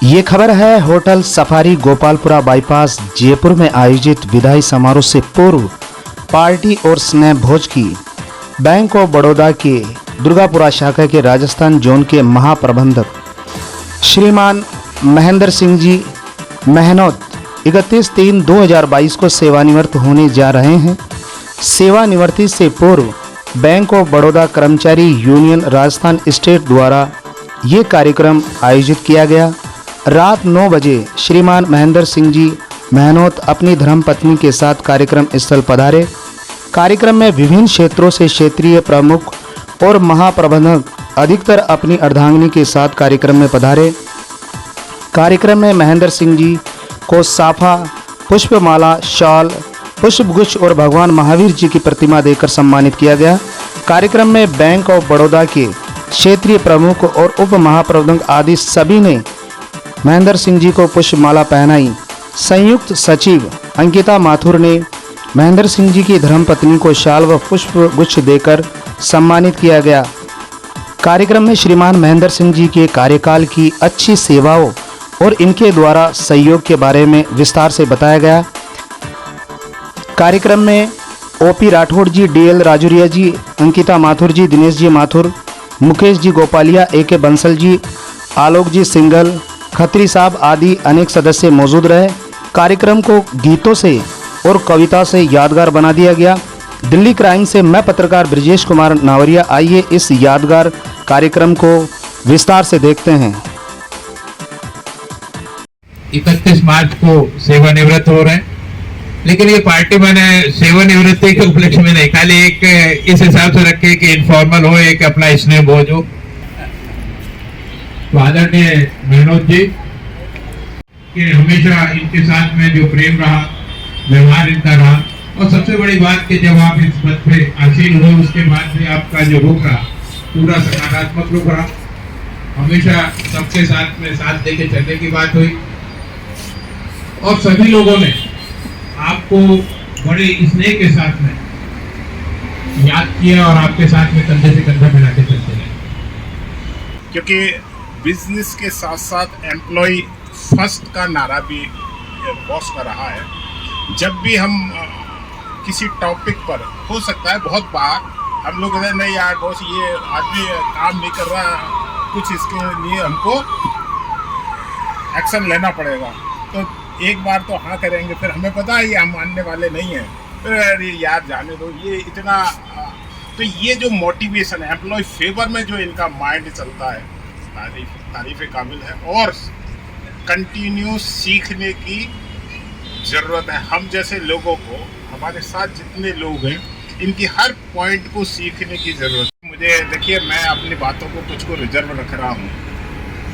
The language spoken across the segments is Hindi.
ये खबर है hotel safari Gopalpura bypass Jaipur में आयोजित विदाई समारोह से पूर्व पार्टी और स्नेह भोज की। बैंक ऑफ बड़ौदा के दुर्गापुरा शाखा के राजस्थान जोन के महाप्रबंधक श्रीमान महेंद्र सिंह जी मेहनौत 31/3/2022 को सेवानिवृत्त होने जा रहे हैं। सेवानिवृत्ति से पूर्व बैंक ऑफ बड़ौदा कर्मचारी यूनियन राजस्थान स्टेट द्वारा ये कार्यक्रम आयोजित किया गया। रात 9 बजे श्रीमान महेंद्र सिंह जी मेहनौत अपनी धर्मपत्नी के साथ कार्यक्रम स्थल पधारे। कार्यक्रम में विभिन्न क्षेत्रों से क्षेत्रीय प्रमुख और महाप्रबंधक अधिकतर अपनी अर्धांगिनी के साथ कार्यक्रम में पधारे। कार्यक्रम में महेंद्र सिंह जी को साफा, पुष्पमाला, शॉल, पुष्पगुच्छ और भगवान महावीर जी की प्रतिमा देकर सम्मानित किया गया। कार्यक्रम में बैंक ऑफ बड़ौदा के क्षेत्रीय प्रमुख और उप महाप्रबंधक आदि सभी ने महेंद्र सिंह जी को पुष्पमाला पहनाई। संयुक्त सचिव अंकिता माथुर ने महेंद्र सिंह जी की धर्मपत्नी को शाल व पुष्प गुच्छ देकर सम्मानित किया गया। कार्यक्रम में श्रीमान महेंद्र सिंह जी के कार्यकाल की अच्छी सेवाओं और इनके द्वारा सहयोग के बारे में विस्तार से बताया गया। कार्यक्रम में ओपी राठौड़ जी, डीएल राजुरिया जी, अंकिता माथुर जी, दिनेश जी माथुर, मुकेश जी गोपालिया, AK बंसल जी, आलोक जी सिंगल, खत्री साहब आदि अनेक सदस्य मौजूद रहे। कार्यक्रम को गीतों से और कविता से यादगार बना दिया गया। दिल्ली क्राइम से मैं पत्रकार ब्रिजेश कुमार नावरिया। आइए इस यादगार कार्यक्रम को विस्तार से देखते हैं। 31 मार्च को सेवानिवृत्त हो रहे हैं, लेकिन ये पार्टी मैंने सेवानिवृत्ति के उपलक्ष्य में नहीं, खाली एक इस हिसाब से रखे कि इनफॉर्मल हो, एक अपना स्नेह भोज हो। तो आदरणीय मेहनौत जी के हमेशा इनके साथ में जो प्रेम रहा, व्यवहार इनका रहा, और सबसे बड़ी बात कि जब आप इस पद पे आसीन हुए उसके बाद भी आपका जो रुख रहा पूरा सकारात्मक रुख रहा। हमेशा सबके साथ में साथ देके चलने की बात हुई और सभी लोगों ने आपको बड़े स्नेह के साथ में याद किया और आपके साथ में कंधे से कंधा मिला के चलते रहे। क्योंकि बिजनेस के साथ साथ एम्प्लॉय फर्स्ट का नारा भी बॉस का रहा है। जब भी हम किसी टॉपिक पर, हो सकता है बहुत बार हम लोग कहते हैं नहीं यार बॉस ये आदमी काम नहीं कर रहा, कुछ इसके लिए हमको एक्शन लेना पड़ेगा, तो एक बार तो हाँ करेंगे, फिर हमें पता है ये हम मानने वाले नहीं हैं, फिर यार जाने दो, ये इतना। तो ये जो मोटिवेशन है एम्प्लॉय फेवर में जो इनका माइंड चलता है, तारीफ काबिल है और कंटिन्यू सीखने की ज़रूरत है। हम जैसे लोगों को, हमारे साथ जितने लोग हैं, इनकी हर पॉइंट को सीखने की ज़रूरत है। मुझे देखिए, मैं अपनी बातों को कुछ को रिजर्व रख रहा हूँ,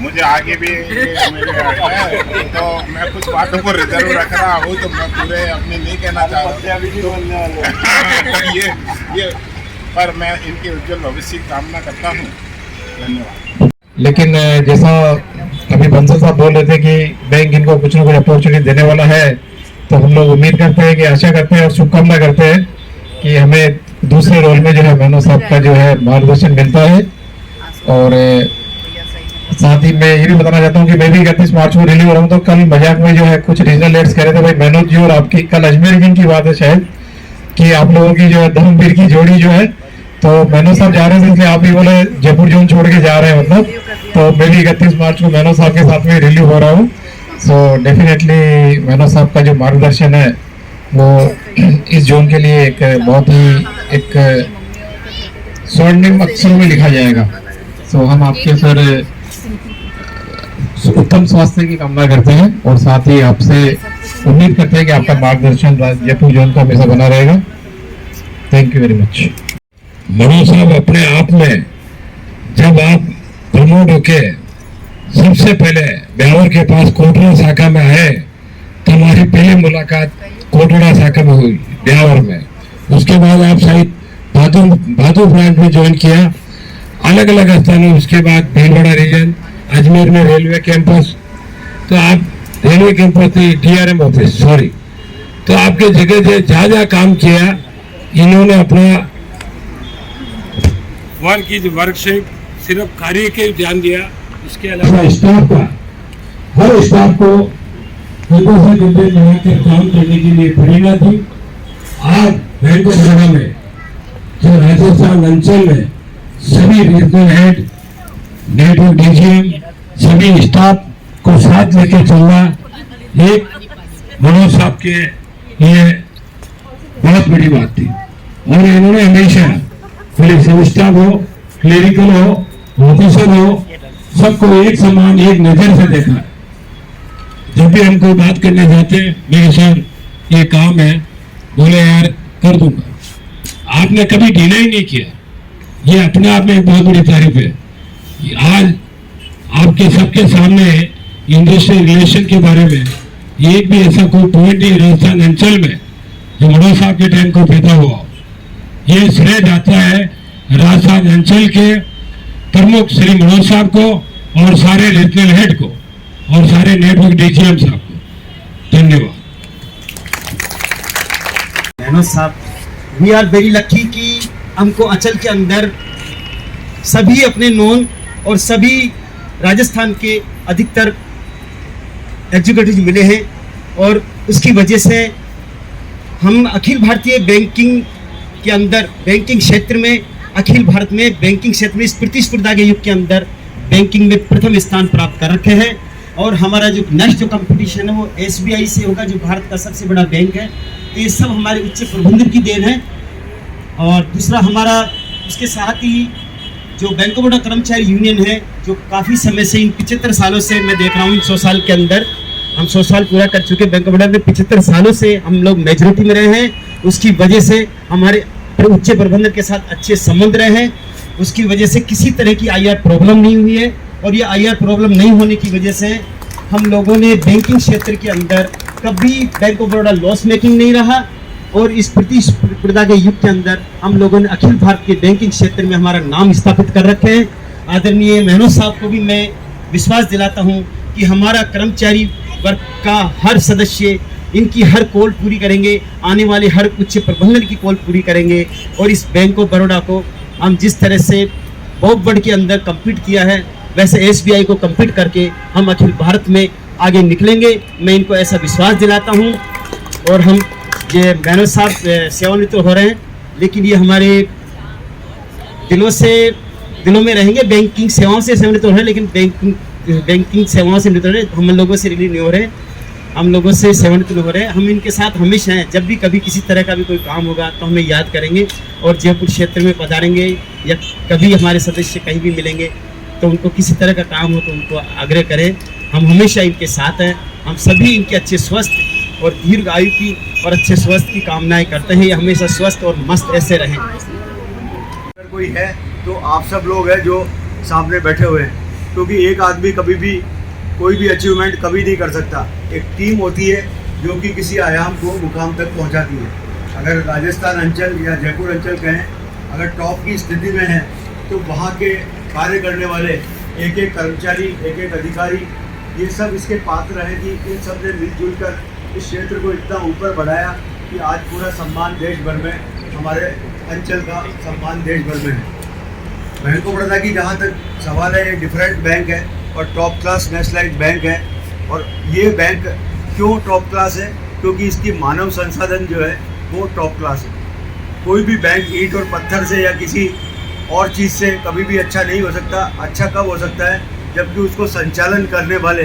मुझे आगे भी मेरे है, तो मैं कुछ बातों को रिजर्व रख रहा हूँ, तो मैं पूरे अपने नहीं कहना चाह रहा हूँ ये पर मैं इनके उज्जवल भविष्य की कामना करता हूँ। धन्यवाद। लेकिन जैसा अभी बंसल साहब बोल रहे थे कि बैंक इनको कुछ ना कुछ अपॉर्चुनिटी देने वाला है, तो हम लोग उम्मीद करते हैं कि आशा करते हैं और शुभकामना करते हैं कि हमें दूसरे रोल में जो है मेहनौत साहब का जो है मार्गदर्शन मिलता है। और साथ ही मैं ये भी बताना चाहता हूँ कि मैं भी 31 मार्च को रिलीव हो रहा हूँ, तो कल मजाक में जो है कुछ रीजनल लीडर्स कह रहे थे भाई मेहनौत जी और आपकी, कल अजमेर की बात है शायद, कि आप लोगों की जो है धर्मवीर की जोड़ी जो है, तो मेहनौत साहब जा रहे थे इसलिए आप भी बोले जयपुर जोन छोड़ के जा रहे हैं, मतलब तो मैं भी 31 मार्च को मेहनौत साहब के साथ में रिलीव हो रहा हूँ। सो डेफिनेटली मेहनौत साहब का जो मार्गदर्शन है वो इस जोन के लिए एक बहुत ही एक स्वर्णिम अक्षरों में लिखा जाएगा। सो हम आपके सर उत्तम स्वास्थ्य की कामना करते हैं और साथ ही आपसे उम्मीद करते हैं कि आपका मार्गदर्शन जयपुर जोन का हमेशा बना रहेगा। Thank you very much. Manoj साहब, अपने आप में जब आप प्रमोट होके सबसे पहले ब्यावर के पास कोटड़ा शाखा में आए, तो हमारी पहली मुलाकात कोटड़ा शाखा में हुई ब्यावर में। उसके बाद आप शायद भादु ब्रांच में ज्वाइन किया, अलग अलग स्थानों, उसके बाद भीलवाड़ा रीजन, अजमेर में रेलवे कैंपस, तो आप railway campus DRM office, sorry, तो आपके जगह जहाँ जहाँ काम किया इन्होंने अपना वर्क सिर्फ कार्य के ध्यान दिया, इसके अलावा स्टाफ का हर स्टाफ को दिलों से दिल मिलाकर काम करने के लिए प्रेरणा दी। आज बैंक ऑफ बड़ौदा में जो राजस्थान अंचल में सभी रीजनल हेड, नेटवर्क डीजीएम, सभी स्टाफ को साथ लेकर चलना एक मनोज साहब के लिए बहुत बड़ी बात थी। और इन्होंने हमेशा पुलिस स्टाफ हो, क्लरिकल हो, ऑफिसर हो, सबको एक समान एक नजर से देखा है। जब भी हम कोई बात करने जाते हैं, मेरे सर ये काम है, बोले यार कर दूंगा। आपने कभी डिनाई नहीं किया, ये अपने आप में एक बहुत बड़ी तारीफ है। आज आपके सबके सामने इंडस्ट्रियल रिलेशन के बारे में एक भी ऐसा कोई पॉइंट नहीं राजस्थान अंचल में जो मनोज साहब के टाइम को पैदा हुआ। ये श्रेय जाता है राजस्थान अंचल के प्रमुख श्री मनोज साहब को और सारे रीजनल हेड को और सारे नेटवर्क डीजीएम साहब को धन्यवाद। मनोज साहब, वी आर वेरी लकी कि हमको अंचल के अंदर सभी अपने नोन और सभी राजस्थान के अधिकतर एग्जीक्यूटिव मिले हैं और उसकी वजह से हम अखिल भारतीय बैंकिंग के अंदर बैंकिंग क्षेत्र में अखिल भारत में बैंकिंग क्षेत्र में इस प्रतिस्पर्धा के युग के अंदर बैंकिंग में प्रथम स्थान प्राप्त कर रखे हैं। और हमारा जो नेक्स्ट जो कंपटीशन है वो SBI से होगा, जो भारत का सबसे बड़ा बैंक है। तो ये सब हमारे उच्च प्रबंधन की देन है। और दूसरा हमारा उसके साथ ही जो बैंक ऑफ बड़ौदा कर्मचारी यूनियन है, जो काफ़ी समय से इन 75 सालों से मैं देख रहा हूँ, इन 100 साल के अंदर हम 100 साल पूरा कर चुके। बैंक ऑफ बड़ौदा में 75 सालों से हम लोग मेजोरिटी में रहे हैं। उसकी वजह से हमारे उच्च प्रबंधन के साथ अच्छे संबंध रहे हैं। उसकी वजह से किसी तरह की IR प्रॉब्लम नहीं हुई है। और ये IR प्रॉब्लम नहीं होने की वजह से हम लोगों ने बैंकिंग क्षेत्र के अंदर कभी bank of Baroda loss making नहीं रहा। और इस प्रतिस्पर्धा के युग के अंदर हम लोगों ने अखिल भारत के बैंकिंग क्षेत्र में हमारा नाम स्थापित कर रखे हैं। आदरणीय मनोज साहब को भी मैं विश्वास दिलाता हूं कि हमारा कर्मचारी वर्ग का हर सदस्य इनकी हर कॉल पूरी करेंगे, आने वाले हर उच्च प्रबंधन की कॉल पूरी करेंगे। और इस बैंक ऑफ बड़ौदा को हम जिस तरह से बहुत बढ़ के अंदर कम्पीट किया है, वैसे SBI को कम्पीट करके हम अखिल भारत में आगे निकलेंगे। मैं इनको ऐसा विश्वास दिलाता हूँ। और हम ये मनोज साहब सेवानिवृत्त हो रहे हैं, लेकिन ये हमारे दिलों में रहेंगे। बैंकिंग सेवाओं से सेवानिवृत्त हो रहे हैं, लेकिन बैंकिंग सेवाओं से निवृत्त हो रहे हैं। हम लोगों से रिलीव नहीं हो रहे, हम लोगों से सेवानिवृत्त हो रहे हैं। हम इनके साथ हमेशा हैं। जब भी कभी किसी तरह का भी कोई काम होगा तो हमें याद करेंगे और जयपुर क्षेत्र में पधारेंगे या कभी हमारे सदस्य कहीं भी मिलेंगे तो उनको किसी तरह का काम हो तो उनको आग्रह करें। हम हमेशा इनके साथ हैं। हम सभी इनके अच्छे स्वस्थ और दीर्घ आयु की और अच्छे स्वास्थ्य की कामनाएं करते हैं। ये हमेशा स्वस्थ और मस्त ऐसे रहें। अगर कोई है तो आप सब लोग हैं जो सामने बैठे हुए हैं, क्योंकि एक आदमी कभी भी कोई भी अचीवमेंट कभी नहीं कर सकता। एक टीम होती है जो कि किसी आयाम को मुकाम तक पहुंचाती है। अगर राजस्थान अंचल या जयपुर अंचल कहें, अगर टॉप की स्थिति में है तो वहाँ के कार्य करने वाले एक एक कर्मचारी, एक एक अधिकारी, ये सब इसके पात्र हैं कि इन सब ने मिलजुल कर इस क्षेत्र को इतना ऊपर बढ़ाया कि आज पूरा सम्मान देश भर में, हमारे अंचल का सम्मान देश भर में है। बैंक ऑफ बड़ौदा की जहाँ तक सवाल है, ये डिफरेंट बैंक है और टॉप क्लास नेशनलाइज्ड बैंक है। और ये बैंक क्यों टॉप क्लास है? क्योंकि इसकी मानव संसाधन जो है वो टॉप क्लास है। कोई भी बैंक ईंट और पत्थर से या किसी और चीज़ से कभी भी अच्छा नहीं हो सकता। अच्छा कब हो सकता है? जबकि उसको संचालन करने वाले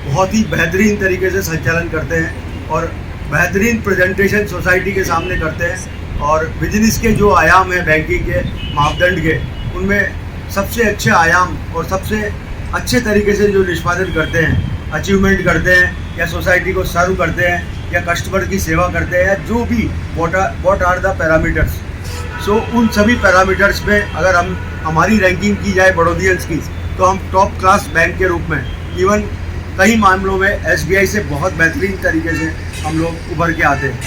बहुत ही बेहतरीन तरीके से संचालन करते हैं और बेहतरीन प्रेजेंटेशन सोसाइटी के सामने करते हैं। और बिजनेस के जो आयाम हैं बैंकिंग के मापदंड के, उनमें सबसे अच्छे आयाम और सबसे अच्छे तरीके से जो निष्पादन करते हैं, अचीवमेंट करते हैं या सोसाइटी को सर्व करते हैं या कस्टमर की सेवा करते हैं या जो भी व्हाट आर द पैरामीटर्स। सो उन सभी पैरामीटर्स में अगर हमारी रैंकिंग की जाए बड़ौदियंस की, तो हम टॉप क्लास बैंक के रूप में, इवन कई मामलों में SBI से बहुत बेहतरीन तरीके से हम लोग उभर के आते हैं।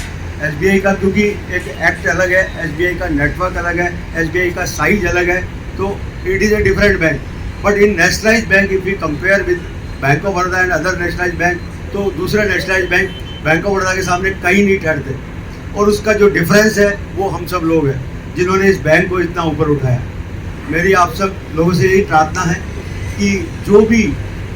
SBI का क्योंकि एक एक्ट अलग है, SBI का नेटवर्क अलग है, SBI का साइज अलग है, तो it is a different bank. But in nationalized bank if we compare with bank of Baroda and other nationalized bank, तो दूसरे नेशनलाइज्ड बैंक ऑफ बड़ौदा के सामने कहीं नहीं ठहरते। और उसका जो डिफरेंस है वो हम सब लोग हैं जिन्होंने इस बैंक को इतना ऊपर उठाया। मेरी आप सब लोगों से यही प्रार्थना है कि जो भी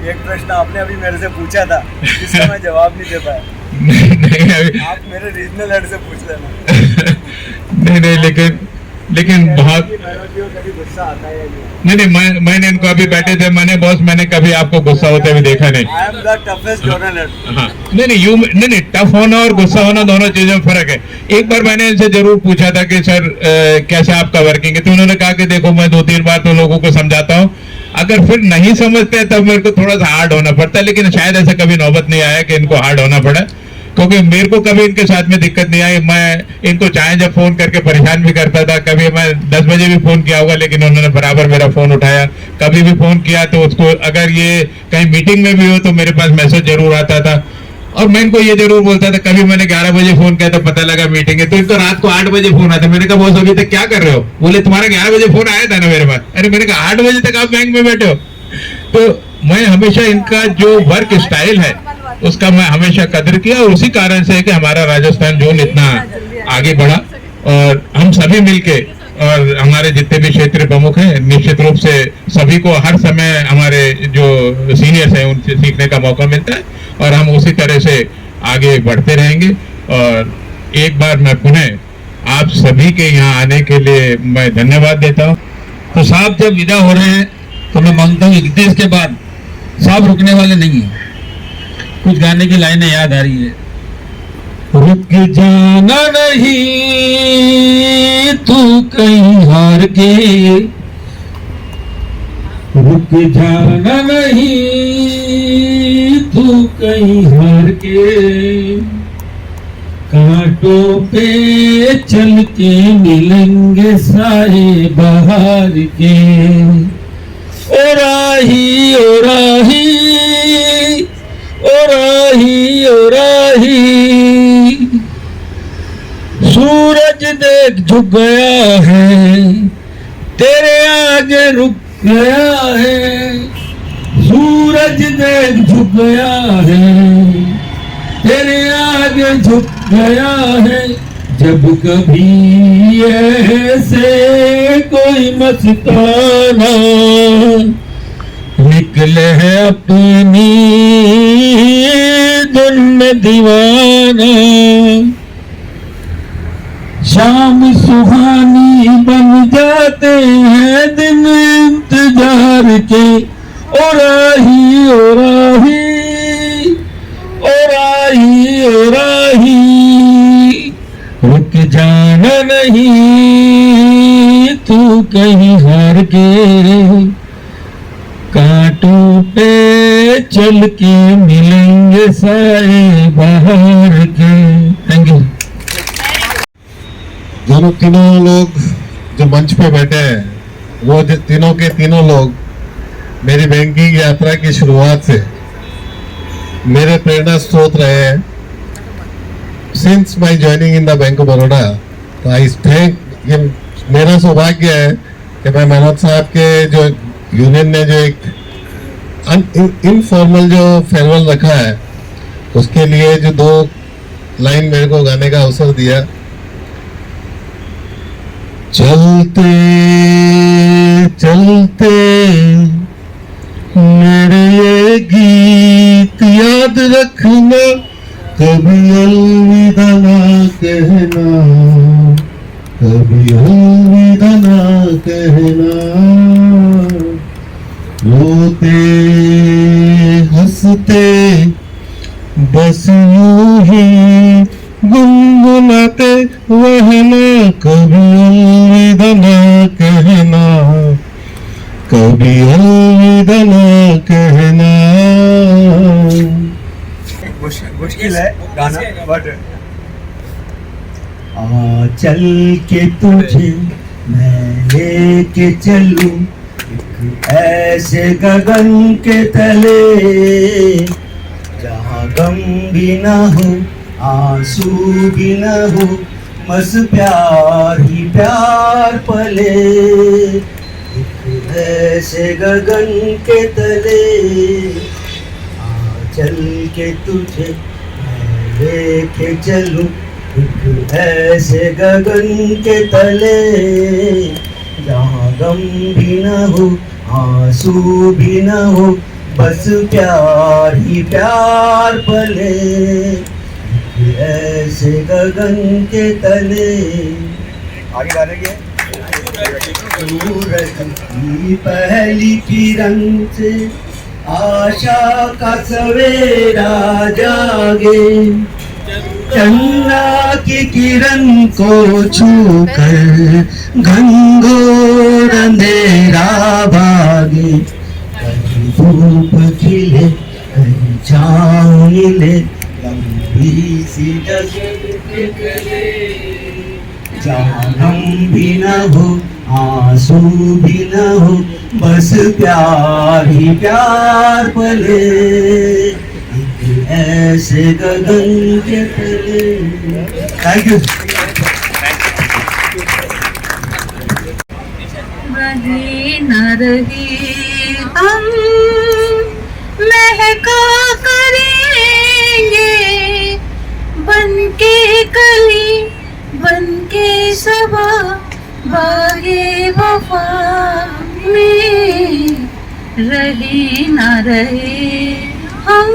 एक प्रश्न आपने अभी मेरे से पूछा था जिसका मैं जवाब नहीं दे पाया। नहीं अभी आप मेरे रीजनल हेड से पूछ लेना। नहीं लेकिन बहुत मनोज को कभी गुस्सा आता है या नहीं? नहीं मैंने इनको अभी बैठे थे, मैंने कभी आपको गुस्सा होते हुए देखा नहीं। I am the toughest journalist. हाँ नहीं टफ होना और गुस्सा होना दोनों चीजों में फर्क है। एक बार मैंने इनसे जरूर पूछा था कि सर कैसे आपका वर्किंग है, तो उन्होंने कहा कि देखो मैं 2-3 बार तो लोगों को समझाता हूँ, अगर फिर नहीं समझते तब मेरे को थोड़ा सा हार्ड होना पड़ता है। लेकिन शायद ऐसा कभी नौबत नहीं आया कि इनको हार्ड होना पड़ा, क्योंकि मेरे को कभी इनके साथ में दिक्कत नहीं आई। मैं इनको चाहे जब फोन करके परेशान भी करता था, कभी मैं 10 बजे भी फोन किया होगा लेकिन उन्होंने बराबर मेरा फोन उठाया। कभी भी फोन किया तो उसको अगर ये कहीं मीटिंग में भी हो तो मेरे पास मैसेज जरूर आता था। और मैं इनको ये जरूर बोलता था, कभी मैंने 11 बजे फोन किया तो पता लगा मीटिंग है, तो इनको रात को 8 बजे फोन आता। मैंने कहा बॉस अभी तक क्या कर रहे हो? बोले तुम्हारा 11 बजे फोन आया था ना मेरे पास। अरे मैंने कहा 8 बजे तक आप बैंक में बैठे हो। तो मैं हमेशा इनका जो वर्क स्टाइल है उसका मैं हमेशा कदर किया, और उसी कारण से है कि हमारा राजस्थान जोन इतना आगे बढ़ा। और हम सभी मिलके और हमारे जितने भी क्षेत्र प्रमुख हैं, निश्चित रूप से सभी को हर समय हमारे जो सीनियर्स हैं उनसे सीखने का मौका मिलता है, और हम उसी तरह से आगे बढ़ते रहेंगे। और एक बार मैं पुनः आप सभी के यहाँ आने के लिए मैं धन्यवाद देता हूँ। तो साहब जब विदा हो रहे हैं तो मैं मांगता हूँ कि इसके बाद साहब रुकने वाले नहीं है। कुछ गाने की लाइनें याद आ रही है। रुक जाना नहीं तू कहीं हार के, रुक जाना नहीं तू कहीं हार के, कांटों पे चल के मिलेंगे साए बहार के। ओ राही ओ राही ओ राही ओ राही, सूरज देख झुक गया है तेरे आगे रुक गया है, सूरज देख झुक गया है तेरे आगे झुक गया है। जब कभी ऐसे कोई मस्ताना निकले है अपनी धुन में दीवाना, शाम सुहानी बन जाते हैं दिन इंतजार के। ओ राही ओ राही ओ राही ओ राही, रुक जाना नहीं तू कहीं हार के, कांटों पे चल के मिलेंगे साए बाहर के। Thank you. दोनों तीनों लोग जो मंच पे बैठे हैं, वो तीनों के तीनों लोग मेरी बैंकिंग यात्रा की शुरुआत से मेरे प्रेरणा स्रोत रहे हैं। Since my joining in the bank of Baroda, तो आई थिंक ये मेरा सौभाग्य है कि मैं मनोज साहब के जो यूनियन ने जो एक इनफॉर्मल जो फेयरवेल रखा है, उसके लिए जो 2 लाइन मेरे को गाने का अवसर दिया। चलते चलते मेरे ये गीत याद रखना, कभी अलविदा ना कहना, कभी अलविदा ना कहना। रोते हंसते बस यूं ही गुनगुनाते रहना, कभी अलविदा ना कहना, कभी अलविदा ना कहना। मुश्किल है गाना बट आ चल के तुझे मैं लेके चलूं एक ऐसे गगन के तले, जहाँ गम भी ना हो आंसू भी ना हो, बस प्यार ही प्यार पले। एक ऐसे गगन के तले चल के तुझे मैं लेके चलूं एक ऐसे गगन के तले, जहाँ गम भी ना हो आंसू भी ना हो, बस प्यार ही प्यार पले, ऐसे गगन के तले। आगे गाने के सूरज की पहली किरण से आशा का सवेरा जागे, चंद्रमा की किरण को छूकर घनघोर अंधेरा भागे। कहीं धूप खिले कहीं छाँव मिले, लंबी सी जगह जहाँ गम भी न हो आंसू भी न हो, बस प्यार ही प्यार पले, एक ऐसे गगन के तले। Thank you. रहे न रहे हम महका करेंगे, बनके कली बनके सबा बागे वफा में। रहे न रहे हम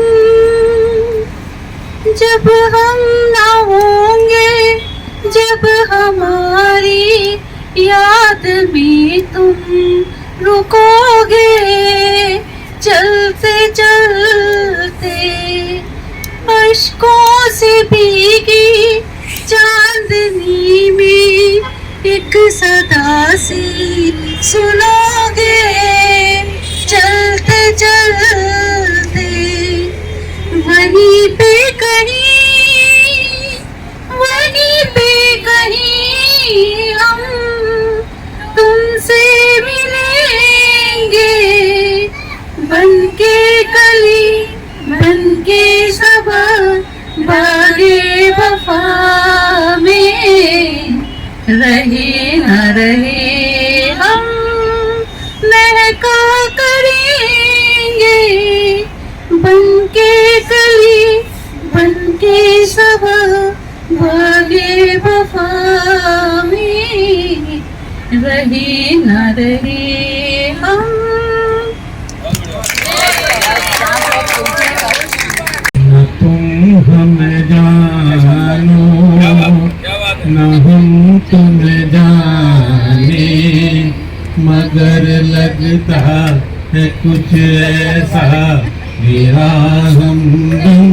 जब हम ना होंगे, जब हमारी याद में तुम रुकोगे, चलते चलते अश्कों से भीगी चांदनी में एक सदा सी सुनोगे, चलते चलते वहीं पे कहीं हम तुमसे मिलेंगे, बनके कली बनके सबा बागे वफा में। रहे न रहे हम महका करेंगे, बनके कली बनके सबा बागे वफा में। रहे न रहे हम। न तुम हमें जानो न हम तुम्हें जाने, मगर लगता है कुछ ऐसा मेरा हमदम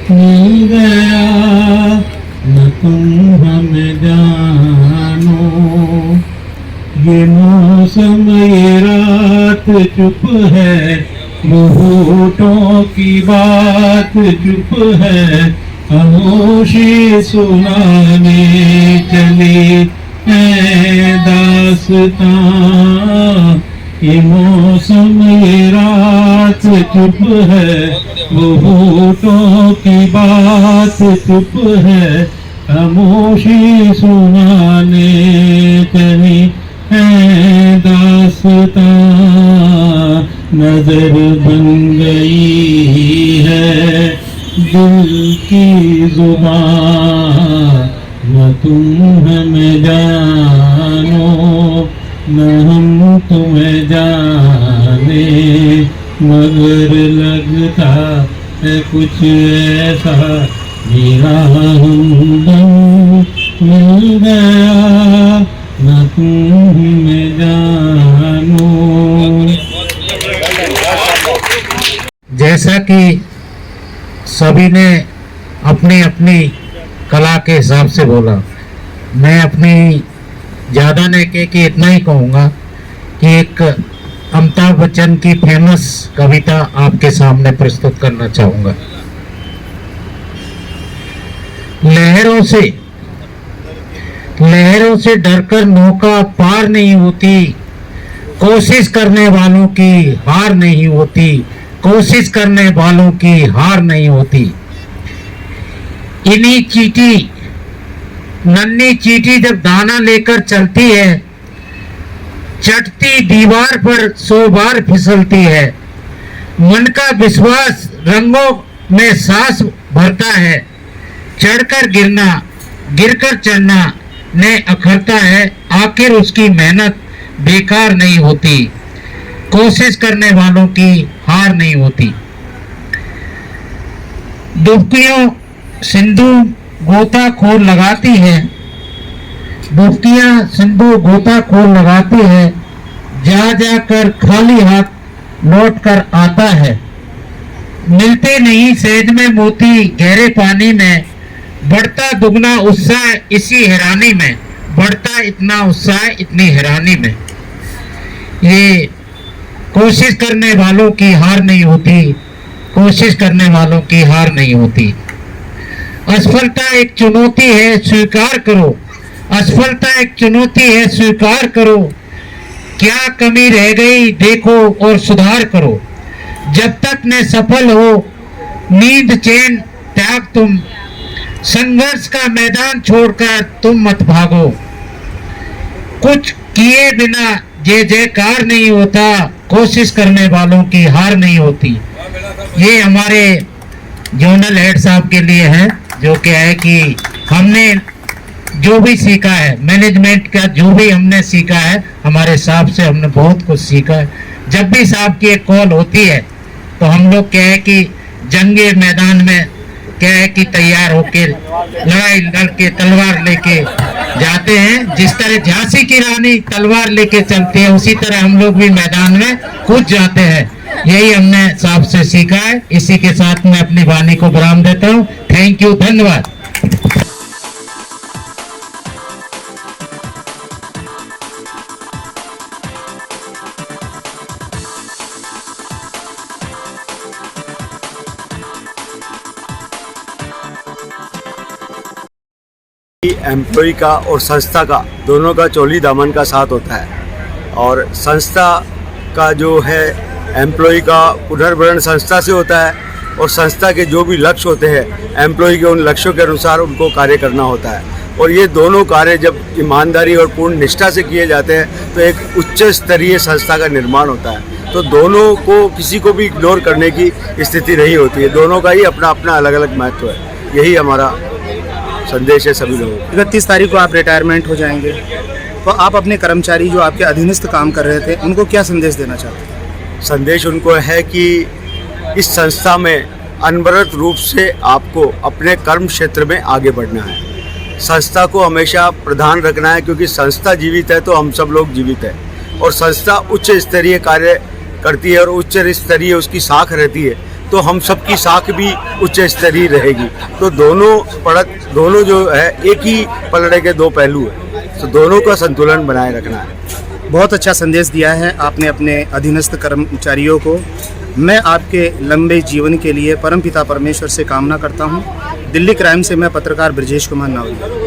मिल गया। न तुम हमें जानो, ये मौसम ये रात चुप है, होठों की बात चुप है, खामोशी सुनाने चली है दास्तां। ये मौसम ये रात चुप है, होठों की बात चुप है, खामोशी सुनाने चली है दास्तां। नजर बन गई है दिल की जुबान, न तुम हमें जानो न हम तुम्हें जाने, मगर लगता है कुछ ऐसा मेरा हमदम मिल गया। न तुम हमें जानो। जैसा कि सभी ने अपनी अपनी कला के हिसाब से बोला, मैं अपनी ज़्यादा नहीं कह के इतना ही कहूँगा कि एक अमिताभ बच्चन की फेमस कविता आपके सामने प्रस्तुत करना चाहूँगा। लहरों से डरकर नौका पार नहीं होती, कोशिश करने वालों की हार नहीं होती, कोशिश करने वालों की हार नहीं होती। इन्हीं चींटी नन्ही चींटी जब दाना लेकर चलती है, चटती दीवार पर 100 बार फिसलती है। मन का विश्वास रंगों में सांस भरता है, चढ़कर गिरना गिरकर चढ़ना ने अखरता है, आखिर उसकी मेहनत बेकार नहीं होती। कोशिश करने वालों की हार नहीं होती। डुबकियों सिंधु गोताखोर लगाती है, डुबकियां सिंधु गोताखोर लगाती है, जा जाकर खाली हाथ लौट कर आता है। मिलते नहीं सेज में मोती गहरे पानी में, बढ़ता दुगना उत्साह इसी हैरानी में, बढ़ता इतना उत्साह इतनी हैरानी में। ये कोशिश करने वालों की हार नहीं होती, कोशिश करने वालों की हार नहीं होती। असफलता एक चुनौती है, स्वीकार करो, असफलता एक चुनौती है, स्वीकार करो। क्या कमी रह गई देखो और सुधार करो। जब तक न सफल हो नींद चैन त्याग तुम, संघर्ष का मैदान छोड़कर तुम मत भागो। कुछ किए बिना जय जयकार नहीं होता, कोशिश करने वालों की हार नहीं होती। ये हमारे जोनल हेड साहब के लिए है, जो क्या है कि हमने जो भी सीखा है मैनेजमेंट का, जो भी हमने सीखा है हमारे साहब से हमने बहुत कुछ सीखा है। जब भी साहब की एक कॉल होती है तो हम लोग क्या है कि जंगे मैदान में क्या है कि तैयार होकर लड़ाई लड़के तलवार लेके जाते हैं। जिस तरह झांसी की रानी तलवार लेके चलती है, उसी तरह हम लोग भी मैदान में कूद जाते हैं। यही हमने साहब से सीखा है। इसी के साथ मैं अपनी वाणी को विराम देता हूँ। थैंक यू, धन्यवाद। एम्प्लॉय का और संस्था का दोनों का चोली दामन का साथ होता है। और संस्था का जो है एम्प्लॉय का पुनर्भरण संस्था से होता है, और संस्था के जो भी लक्ष्य होते हैं एम्प्लॉय के उन लक्ष्यों के अनुसार उनको कार्य करना होता है। और ये दोनों कार्य जब ईमानदारी और पूर्ण निष्ठा से किए जाते हैं तो एक उच्च स्तरीय संस्था का निर्माण होता है। तो दोनों को किसी को भी इग्नोर करने की स्थिति नहीं होती है, दोनों का ही अपना अपना अलग अलग महत्व है। यही हमारा संदेश है सभी लोगों को। 31 तारीख को आप रिटायरमेंट हो जाएंगे, तो आप अपने कर्मचारी जो आपके अधीनस्थ काम कर रहे थे उनको क्या संदेश देना चाहते हैं? संदेश उनको है कि इस संस्था में अनवरत रूप से आपको अपने कर्म क्षेत्र में आगे बढ़ना है। संस्था को हमेशा प्रधान रखना है, क्योंकि संस्था जीवित है तो हम सब लोग जीवित हैं। और संस्था उच्च स्तरीय कार्य करती है और उच्च स्तरीय उसकी साख रहती है, तो हम सबकी साख भी उच्च स्तरीय रहेगी। तो दोनों जो है एक ही पलड़े के दो पहलू है, तो दोनों का संतुलन बनाए रखना है। बहुत अच्छा संदेश दिया है आपने अपने अधीनस्थ कर्मचारियों को। मैं आपके लंबे जीवन के लिए परमपिता परमेश्वर से कामना करता हूँ। दिल्ली क्राइम से मैं पत्रकार ब्रजेश कुमार नावलिया।